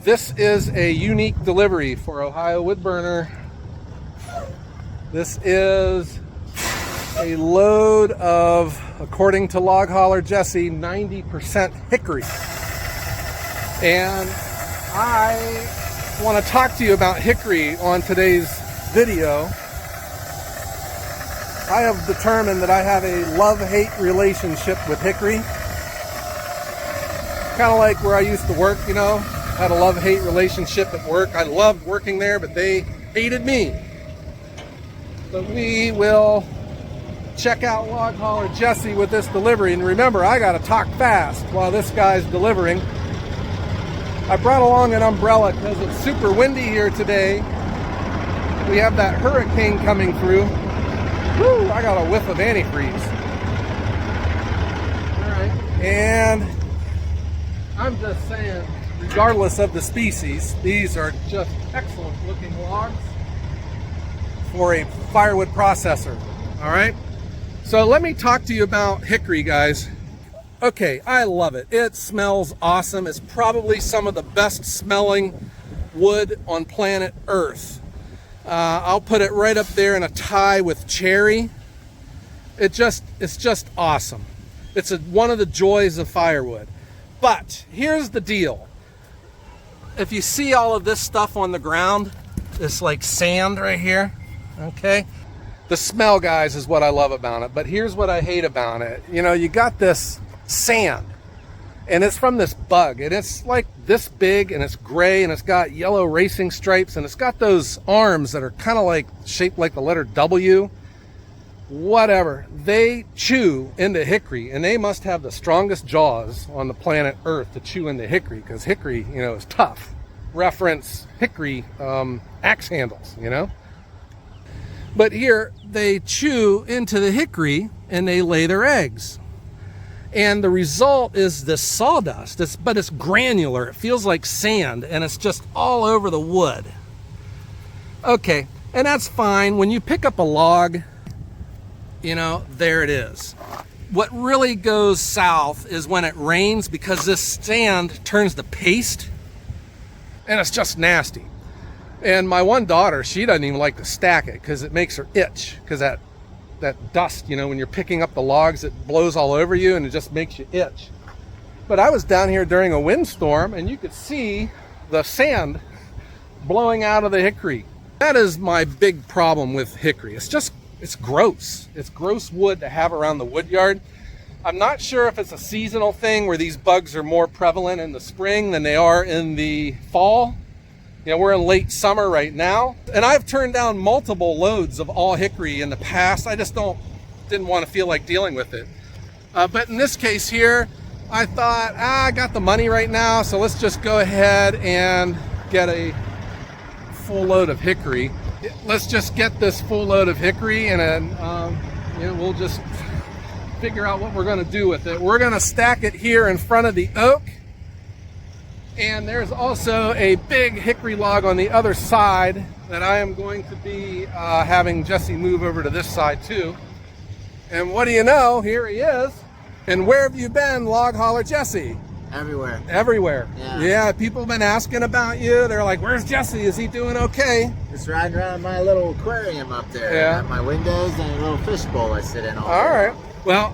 This is a unique delivery for Ohio Woodburner. This is a load of, according to Log Hauler Jesse, 90% hickory. And I want to talk to you about hickory on today's video. I have determined that I have a love-hate relationship with hickory. Kind of like where I used to work, you know. Had a love-hate relationship at work. I loved working there, but they hated me. But we will check out Log Hauler Jesse with this delivery. And remember, I got to talk fast while this guy's delivering. I brought along an umbrella because it's super windy here today. We have that hurricane coming through. Woo, I got a whiff of antifreeze. All right, and I'm just saying, regardless of the species, these are just excellent looking logs for a firewood processor. All right, so let me talk to you about hickory, guys. Okay, I love it. It smells awesome. It's probably some of the best smelling wood on planet Earth. I'll put it right up there in a tie with cherry. It's just awesome. It's one of the joys of firewood. But here's the deal. If you see all of this stuff on the ground, it's like sand right here, okay? The smell, guys, is what I love about it. But here's what I hate about it. You know, you got this sand, and it's from this bug, and it's like this big, and it's gray, and it's got yellow racing stripes, and it's got those arms that are kind of like shaped like the letter W. Whatever. They chew into hickory, and they must have the strongest jaws on the planet Earth to chew into hickory, because hickory, you know, is tough. Reference hickory axe handles, you know. But here they chew into the hickory and they lay their eggs. And the result is this sawdust, but it's granular. It feels like sand, and it's just all over the wood. Okay, and that's fine. When you pick up a log, you know, there it is. What really goes south is when it rains, because this sand turns to paste, and it's just nasty. And my one daughter, she doesn't even like to stack it because it makes her itch, because that dust, you know, when you're picking up the logs, it blows all over you and it just makes you itch. But I was down here during a windstorm, and you could see the sand blowing out of the hickory. That is my big problem with hickory. It's gross. It's gross wood to have around the wood yard. I'm not sure if it's a seasonal thing where these bugs are more prevalent in the spring than they are in the fall. You know, we're in late summer right now, and I've turned down multiple loads of all hickory in the past. I just didn't want to feel like dealing with it. But in this case here, I thought, I got the money right now, so let's just go ahead and get a full load of hickory. Let's just get this full load of hickory, and then you know, we'll just figure out what we're going to do with it. We're going to stack it here in front of the oak. And there's also a big hickory log on the other side that I am going to be having Jesse move over to this side too. And what do you know, here he is. And where have you been, Log Hauler Jesse? Everywhere. Everywhere. Yeah, people have been asking about you. They're like, where's Jesse? Is he doing okay? Just riding around my little aquarium up there. Yeah. I got my windows and a little fishbowl I sit in all right. Well,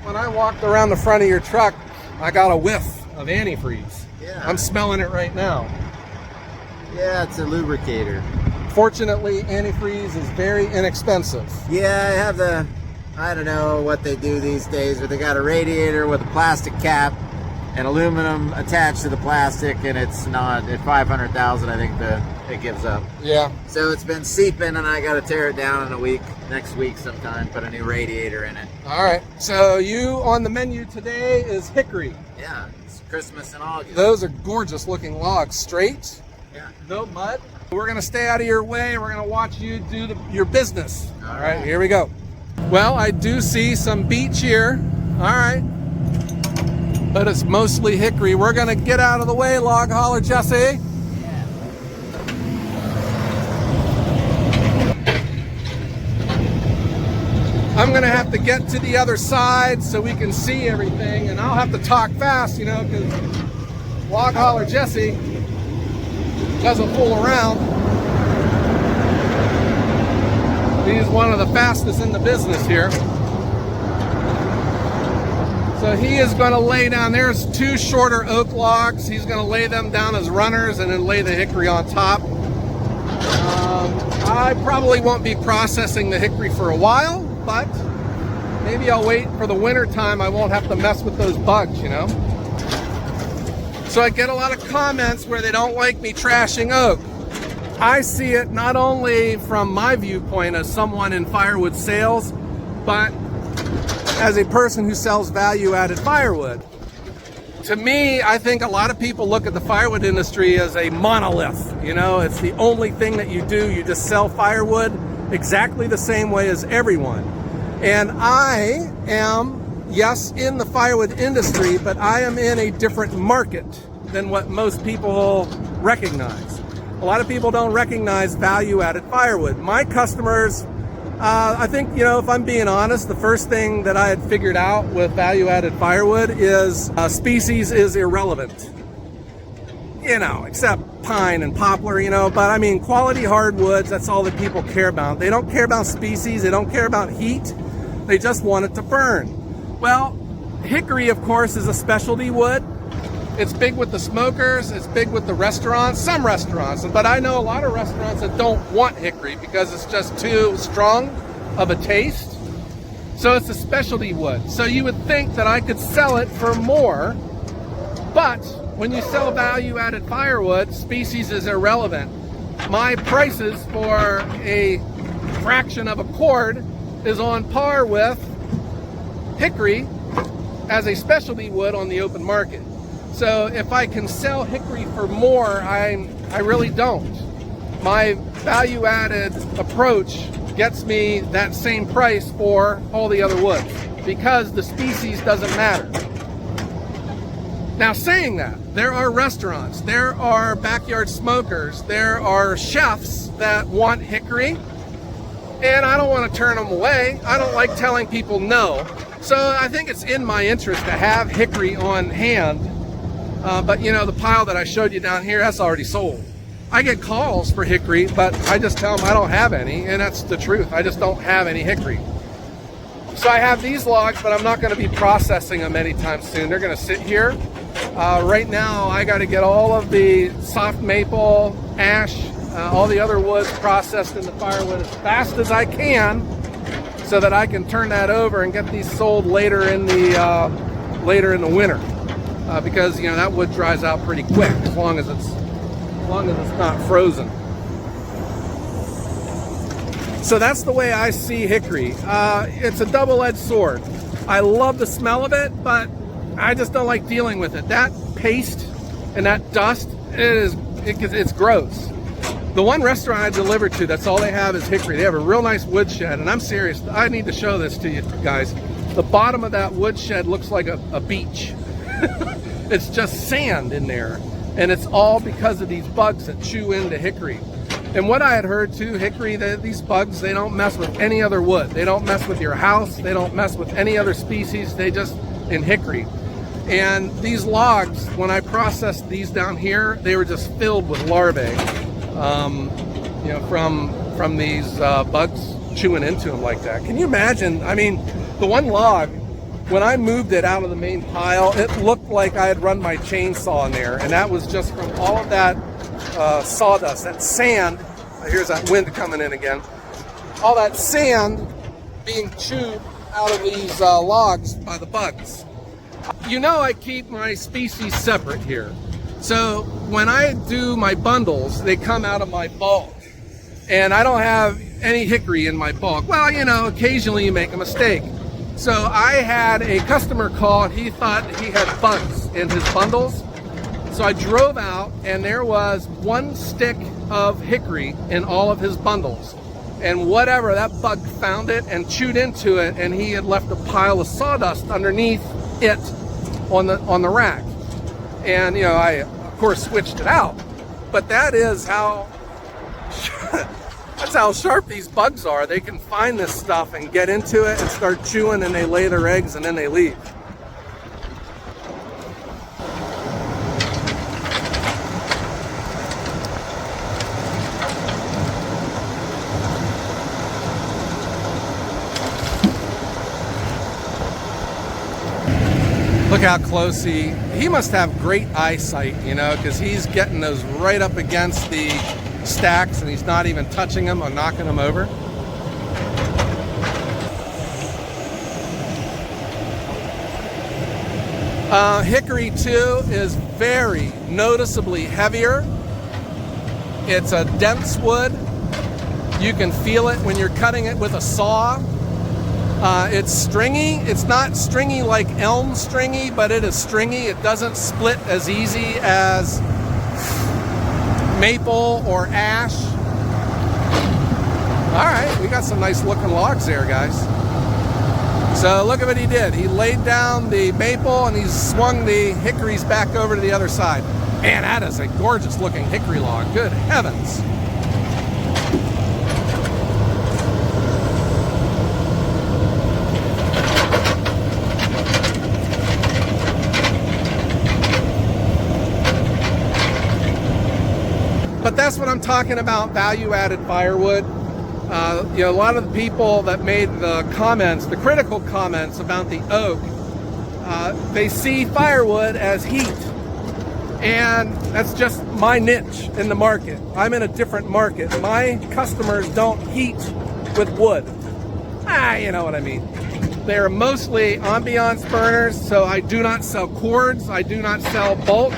when I walked around the front of your truck, I got a whiff of antifreeze. Yeah. I'm smelling it right now. Yeah, it's a lubricator. Fortunately, antifreeze is very inexpensive. Yeah, I have I don't know what they do these days, but they got a radiator with a plastic cap and aluminum attached to the plastic, and it's not, at 500,000, I think it gives up. Yeah. So it's been seeping, and I got to tear it down in a week, next week sometime, put a new radiator in it. All right. So on the menu today is hickory. Yeah. Christmas in August. Those are gorgeous looking logs, straight, yeah, no mud. We're gonna stay out of your way. We're gonna watch you do your business. All right, here we go. Well, I do see some beech here. All right, but it's mostly hickory. We're gonna get out of the way, Log Hauler Jesse. Yeah. I'm gonna have to get to the other side so we can see everything, and I'll have to talk fast, you know, because Log Hauler Jesse, doesn't fool around. He's one of the fastest in the business here. So he is going to lay down, there's 2 shorter oak logs. He's going to lay them down as runners and then lay the hickory on top. I probably won't be processing the hickory for a while, but maybe I'll wait for the winter time. I won't have to mess with those bugs, you know. So I get a lot of comments where they don't like me trashing oak. I see it not only from my viewpoint as someone in firewood sales, but as a person who sells value-added firewood. To me, I think a lot of people look at the firewood industry as a monolith. You know, it's the only thing that you do. You just sell firewood exactly the same way as everyone. And I am, yes, in the firewood industry, but I am in a different market than what most people recognize. A lot of people don't recognize value-added firewood. My customers, I think, you know, if I'm being honest, the first thing that I had figured out with value-added firewood is species is irrelevant. You know, except pine and poplar, you know, but I mean, quality hardwoods, that's all that people care about. They don't care about species, they don't care about heat, they just want it to burn. Well, hickory, of course, is a specialty wood. It's big with the smokers, it's big with the restaurants, some restaurants, but I know a lot of restaurants that don't want hickory because it's just too strong of a taste. So it's a specialty wood. So you would think that I could sell it for more, but when you sell value-added firewood, species is irrelevant. My prices for a fraction of a cord is on par with hickory as a specialty wood on the open market. So if I can sell hickory for more, I really don't. My value-added approach gets me that same price for all the other woods because the species doesn't matter. Now, saying that, there are restaurants, there are backyard smokers, there are chefs that want hickory, and I don't want to turn them away. I don't like telling people no. So I think it's in my interest to have hickory on hand. But you know, the pile that I showed you down here, that's already sold. I get calls for hickory, but I just tell them I don't have any, and that's the truth. I just don't have any hickory. So I have these logs, but I'm not going to be processing them anytime soon. They're going to sit here. Right now, I got to get all of the soft maple, ash, all the other woods processed into firewood as fast as I can, so that I can turn that over and get these sold later in the winter. Because you know that wood dries out pretty quick as long as it's not frozen. So that's the way I see hickory. It's a double-edged sword. I love the smell of it, but I just don't like dealing with it. That paste and that dust, it's gross. The one restaurant I delivered to, that's all they have is hickory. They have a real nice woodshed, and I'm serious. I need to show this to you guys. The bottom of that woodshed looks like a beach. It's just sand in there, and it's all because of these bugs that chew into hickory. And what I had heard too, hickory, these bugs, they don't mess with any other wood. They don't mess with your house. They don't mess with any other species. They just in hickory. And these logs, when I processed these down here, they were just filled with larvae, you know, from these bugs chewing into them like that. Can you imagine? I mean, the one log, when I moved it out of the main pile, it looked like I had run my chainsaw in there, and that was just from all of that sawdust, that sand. Here's that wind coming in again. All that sand being chewed out of these logs by the bugs. You know, I keep my species separate here. So when I do my bundles, they come out of my bulk, and I don't have any hickory in my bulk. Well, you know, occasionally you make a mistake. So I had a customer call, and he thought he had bugs in his bundles. So I drove out, and there was one stick of hickory in all of his bundles. And whatever, that bug found it and chewed into it, and he had left a pile of sawdust underneath it on the rack. And you know, I of course switched it out. But that is how that's how sharp these bugs are. They can find this stuff and get into it and start chewing, and they lay their eggs and then they leave. Look how close he must have great eyesight, you know, because he's getting those right up against the stacks and he's not even touching them or knocking them over. Hickory too is very noticeably heavier. It's a dense wood. You can feel it when you're cutting it with a saw. It's stringy. It's not stringy like elm stringy, but it is stringy. It doesn't split as easy as maple or ash. All right, we got some nice looking logs there, guys. So look at what he did. He laid down the maple and he swung the hickories back over to the other side. Man, that is a gorgeous looking hickory log. Good heavens. But that's what I'm talking about, value-added firewood. You know, a lot of the people that made the comments, the critical comments about the oak, they see firewood as heat. And that's just my niche in the market. I'm in a different market. My customers don't heat with wood. You know what I mean. They're mostly ambiance burners, so I do not sell cords. I do not sell bulk.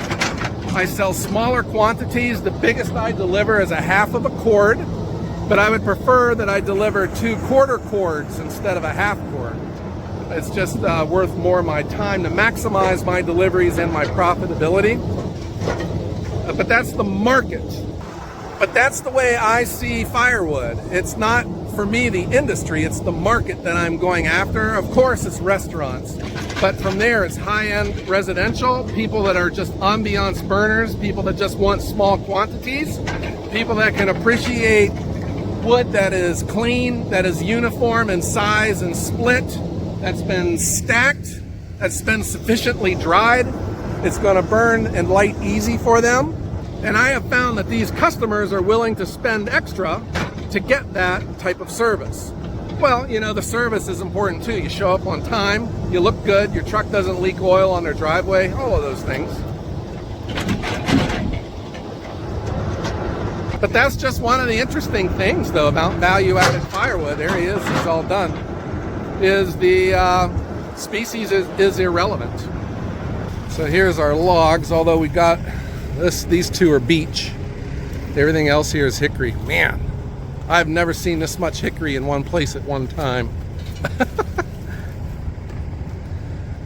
I sell smaller quantities. The biggest I deliver is a half of a cord, but I would prefer that I deliver 2 quarter cords instead of a half cord. It's just worth more of my time to maximize my deliveries and my profitability. But that's the market. But that's the way I see firewood. It's not, for me, the industry, it's the market that I'm going after. Of course, it's restaurants. But from there, it's high-end residential, people that are just ambiance burners, people that just want small quantities, people that can appreciate wood that is clean, that is uniform in size and split, that's been stacked, that's been sufficiently dried. It's going to burn and light easy for them. And I have found that these customers are willing to spend extra to get that type of service. Well, you know, the service is important too. You show up on time, you look good, your truck doesn't leak oil on their driveway, all of those things. But that's just one of the interesting things, though, about value-added firewood. There he is, he's all done. Is the species is irrelevant. So here's our logs, although we got these 2 are beech. Everything else here is hickory. Man, I've never seen this much hickory in one place at one time.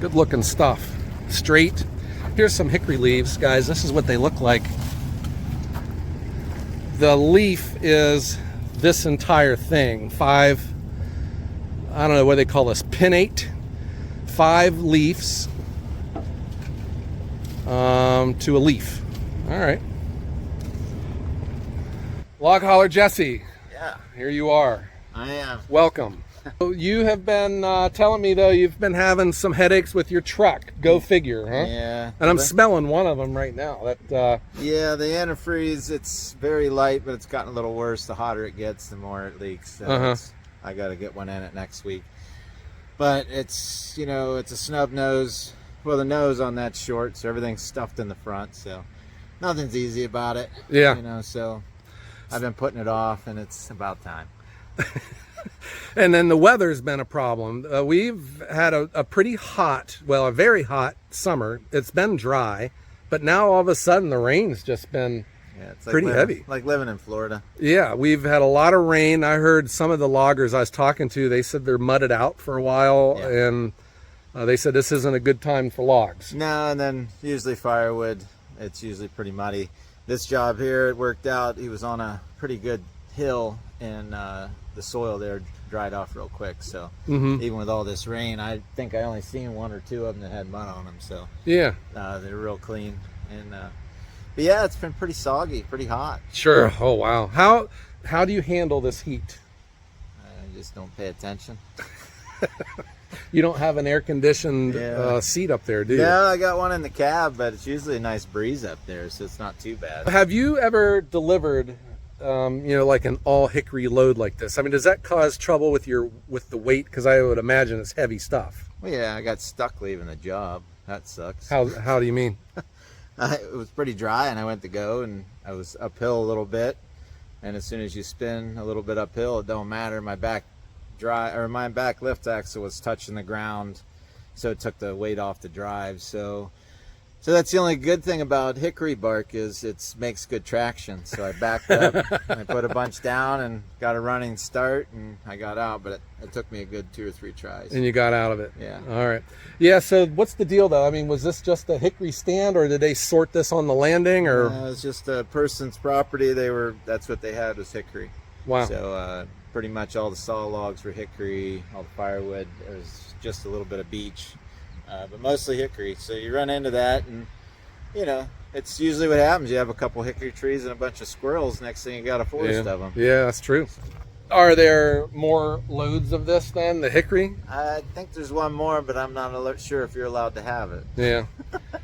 Good looking stuff. Straight. Here's some hickory leaves, guys. This is what they look like. The leaf is this entire thing. 5, I don't know what they call this, pinnate. 5 leaves to a leaf. All right. Log Holler Jesse. Yeah. Here you are. I am. Welcome. So you have been telling me, though, you've been having some headaches with your truck. Go figure, huh? Yeah. And I'm smelling one of them right now. Yeah, the antifreeze, it's very light, but it's gotten a little worse. The hotter it gets, the more it leaks. So I got to get one in it next week. But it's, you know, it's a snub nose. Well, the nose on that's short, so everything's stuffed in the front. So nothing's easy about it. Yeah. You know, so I've been putting it off, and it's about time. And then the weather's been a problem. We've had a pretty hot, well, a very hot summer. It's been dry, but now all of a sudden the rain's just been it's pretty heavy. Like living in Florida. Yeah, we've had a lot of rain. I heard some of the loggers I was talking to, they said they're mudded out for a while, and they said this isn't a good time for logs. No, and then usually firewood, it's usually pretty muddy. This job here, it worked out. He was on a pretty good hill, and the soil there dried off real quick. So even with all this rain, I think I only seen 1 or 2 of them that had mud on them. So yeah, they're real clean. And but yeah, it's been pretty soggy, pretty hot. Sure. Oh wow. How do you handle this heat? I just don't pay attention. You don't have an air-conditioned seat up there, do you? Yeah, I got one in the cab, but it's usually a nice breeze up there, so it's not too bad. Have you ever delivered, you know, like an all hickory load like this? I mean, does that cause trouble with the weight? Because I would imagine it's heavy stuff. Well, yeah, I got stuck leaving the job. that sucks. How do you mean? It was pretty dry, and I went to go, and I was uphill a little bit. And as soon as you spin a little bit uphill, it don't matter. My back lift axle was touching the ground, so it took the weight off the drive. So that's the only good thing about hickory bark is it makes good traction. So I backed up, I put a bunch down and got a running start, and I got out, but it took me a good 2 or 3 tries. And you got out of it. Yeah. All right. Yeah, so what's the deal though? I mean, was this just a hickory stand, or did they sort this on the landing, or? It was just a person's property. That's what they had, was hickory. Wow. So pretty much all the saw logs were hickory, all the firewood. There was just a little bit of beech. But mostly hickory. So you run into that, and you know, it's usually what happens. You have a couple hickory trees and a bunch of squirrels. Next thing you got a forest of them. Yeah, that's true. Are there more loads of this than the hickory? I think there's one more, but I'm not sure if you're allowed to have it. Yeah.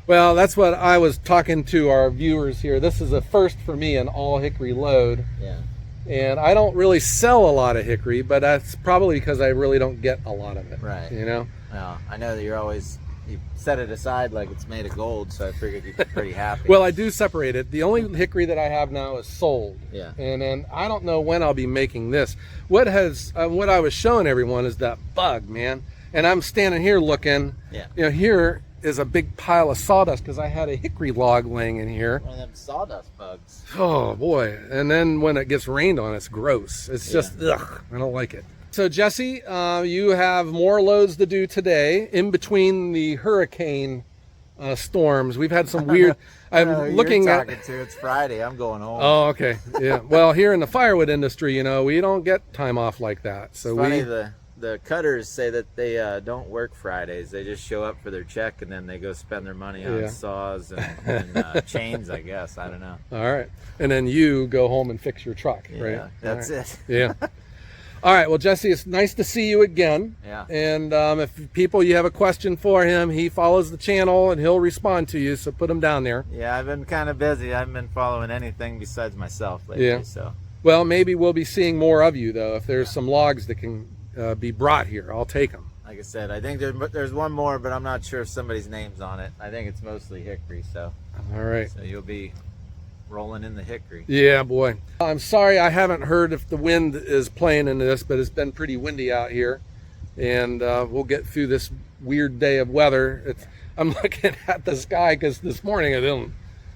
Well, that's what I was talking to our viewers here. This is a first for me, an all hickory load. Yeah. And I don't really sell a lot of hickory, but that's probably because I really don't get a lot of it. Right. You know? Well, I know that you set it aside like it's made of gold, so I figured you'd be pretty happy. Well, I do separate it. The only hickory that I have now is sold. Yeah. And then I don't know when I'll be making this. What I was showing everyone is that bug, man. And I'm standing here looking. Yeah. You know, here is a big pile of sawdust because I had a hickory log laying in here. One of them sawdust bugs. Oh boy. And then when it gets rained on, it's gross. It's just, ugh, I don't like it. So Jesse, you have more loads to do today in between the hurricane storms. We've had some weird, I'm looking you're at. talking to, it's Friday, I'm going home. Oh, okay. Yeah. Well, here in the firewood industry, you know, we don't get time off like that. So it's funny, the cutters say that they don't work Fridays. They just show up for their check, and then they go spend their money on saws and chains, I guess. I don't know. All right. And then you go home and fix your truck, Yeah, right? that's it. Yeah. All right. Well, Jesse, it's nice to see you again. Yeah. And if you have a question for him, he follows the channel and he'll respond to you. So put him down there. Yeah, I've been kind of busy. I haven't been following anything besides myself lately. Yeah. So. Well, maybe we'll be seeing more of you, though. If there's some logs that can be brought here, I'll take them. Like I said, I think there's one more, but I'm not sure if somebody's name's on it. I think it's mostly hickory. So. All right. So you'll be rolling in the hickory. Yeah, boy. I'm sorry I haven't heard if the wind is playing into this, but it's been pretty windy out here, and we'll get through this weird day of weather. I'm looking at the sky because this morning it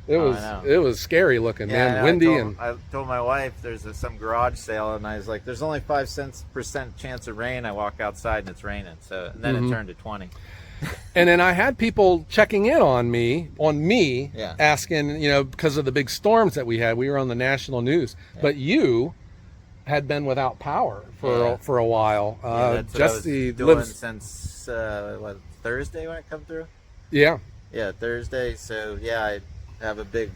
was scary looking, man. Windy. I told my wife there's some garage sale, and I was like, there's only 5% chance of rain. I walk outside and it's raining. So and then it turned to 20. And then I had people checking in on me, asking, you know, because of the big storms that we had. We were on the national news, but you had been without power for a while. That's Jesse what I was doing lives since Thursday when it come through. Yeah. Yeah, Thursday. So yeah, I have a big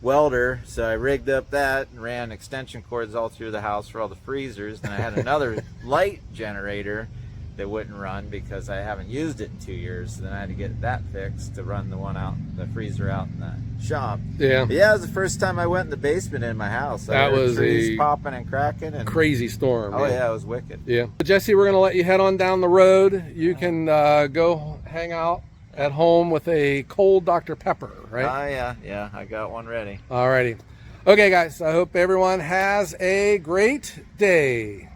welder, so I rigged up that and ran extension cords all through the house for all the freezers. Then I had another light generator that wouldn't run because I haven't used it in 2 years. So then I had to get that fixed to run the freezer out in the shop. Yeah. But yeah, it was the first time I went in the basement in my house. That was trees popping and cracking and crazy storm. Oh yeah, it was wicked. Yeah. Jesse, we're gonna let you head on down the road. You can go hang out at home with a cold Dr. Pepper, right? Oh yeah, I got one ready. Alrighty. Okay, guys. I hope everyone has a great day.